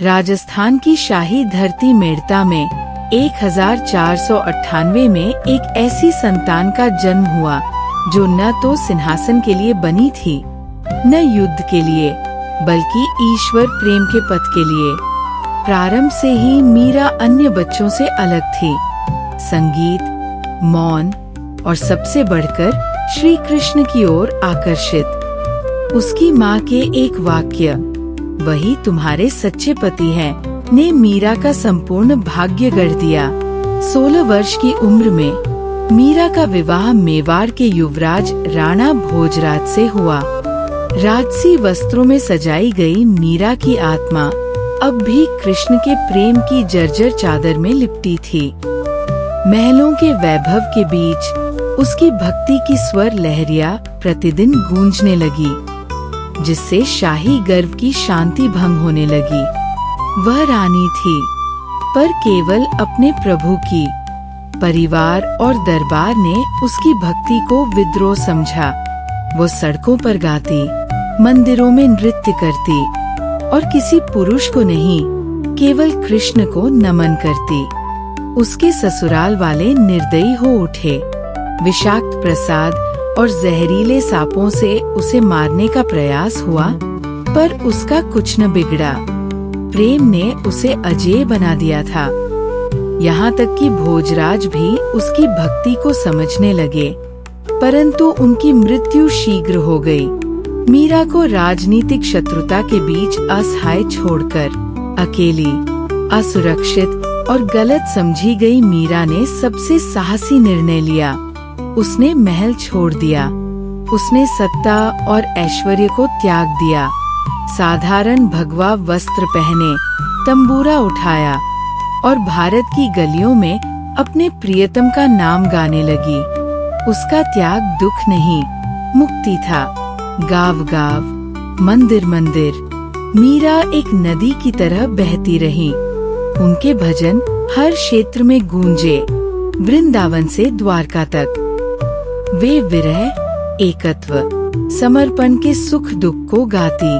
राजस्थान की शाही धरती मेड़ता में 1498 में एक ऐसी संतान का जन्म हुआ जो न तो सिंहासन के लिए बनी थी, न युद्ध के लिए, बल्कि ईश्वर प्रेम के पथ के लिए। प्रारंभ से ही मीरा अन्य बच्चों से अलग थी। संगीत, मौन और सबसे बढ़कर श्री कृष्ण की ओर आकर्षित। उसकी माँ के एक वाक्य, वही तुम्हारे सच्चे पति हैं, ने मीरा का संपूर्ण भाग्य गढ़ दिया। 16 वर्ष की उम्र में मीरा का विवाह मेवाड़ के युवराज राणा भोजराज से हुआ। राजसी वस्त्रों में सजाई गई मीरा की आत्मा अब भी कृष्ण के प्रेम की जर्जर चादर में लिपटी थी। महलों के वैभव के बीच उसकी भक्ति की स्वर लहरिया प्रतिदिन गूंजने लगी, जिससे शाही गर्व की शांति भंग होने लगी। वह रानी थी, पर केवल अपने प्रभु की। परिवार और दरबार ने उसकी भक्ति को विद्रोह समझा। वो सड़कों पर गाती, मंदिरों में नृत्य करती और किसी पुरुष को नहीं, केवल कृष्ण को नमन करती। उसके ससुराल वाले निर्दयी हो उठे। विषाक्त प्रसाद और जहरीले सांपों से उसे मारने का प्रयास हुआ, पर उसका कुछ न बिगड़ा। प्रेम ने उसे अजेय बना दिया था। यहाँ तक कि भोजराज भी उसकी भक्ति को समझने लगे, परंतु उनकी मृत्यु शीघ्र हो गई। मीरा को राजनीतिक शत्रुता के बीच असहाय छोड़कर अकेली, असुरक्षित और गलत समझी गई मीरा ने सबसे साहसी निर्णय लिया। उसने महल छोड़ दिया। उसने सत्ता और ऐश्वर्य को त्याग दिया। साधारण भगवा वस्त्र पहने, तंबूरा उठाया और भारत की गलियों में अपने प्रियतम का नाम गाने लगी। उसका त्याग दुख नहीं, मुक्ति था। गाँव गाँव, मंदिर मंदिर, मीरा एक नदी की तरह बहती रही। उनके भजन हर क्षेत्र में गूंजे, वृंदावन से द्वारका तक। वे विरह, एकत्व, समर्पण के सुख दुख को गाती।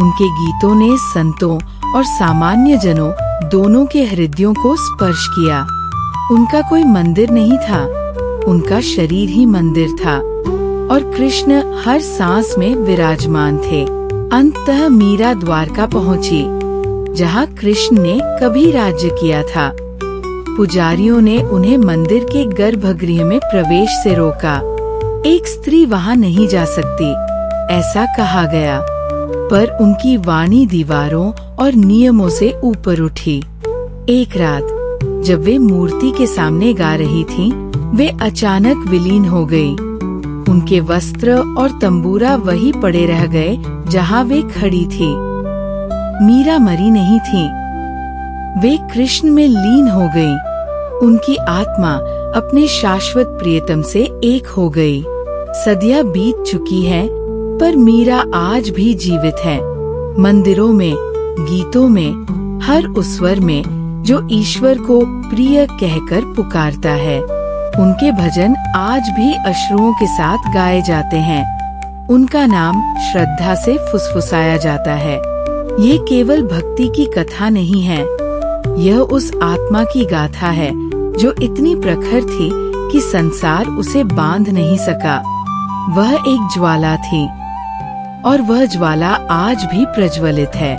उनके गीतों ने संतों और सामान्य जनों दोनों के हृदयों को स्पर्श किया। उनका कोई मंदिर नहीं था, उनका शरीर ही मंदिर था और कृष्ण हर सांस में विराजमान थे। अंततः मीरा द्वारका पहुंची, जहां कृष्ण ने कभी राज्य किया था। पुजारियों ने उन्हें मंदिर के गर्भगृह में प्रवेश से रोका। एक स्त्री वहां नहीं जा सकती, ऐसा कहा गया, पर उनकी वाणी दीवारों और नियमों से ऊपर उठी। एक रात जब वे मूर्ति के सामने गा रही थीं, वे अचानक विलीन हो गई। उनके वस्त्र और तंबूरा वही पड़े रह गए जहां वे खड़ी थी। मीरा मरी नहीं थी, वे कृष्ण में लीन हो गई। उनकी आत्मा अपने शाश्वत प्रियतम से एक हो गई। सदियां बीत चुकी हैं, पर मीरा आज भी जीवित है। मंदिरों में, गीतों में, हर उस स्वर में जो ईश्वर को प्रिय कहकर पुकारता है। उनके भजन आज भी अश्रुओं के साथ गाए जाते हैं। उनका नाम श्रद्धा से फुसफुसाया जाता है। ये केवल भक्ति की कथा नहीं है, यह उस आत्मा की गाथा है जो इतनी प्रखर थी कि संसार उसे बांध नहीं सका। वह एक ज्वाला थी और वह ज्वाला आज भी प्रज्वलित है।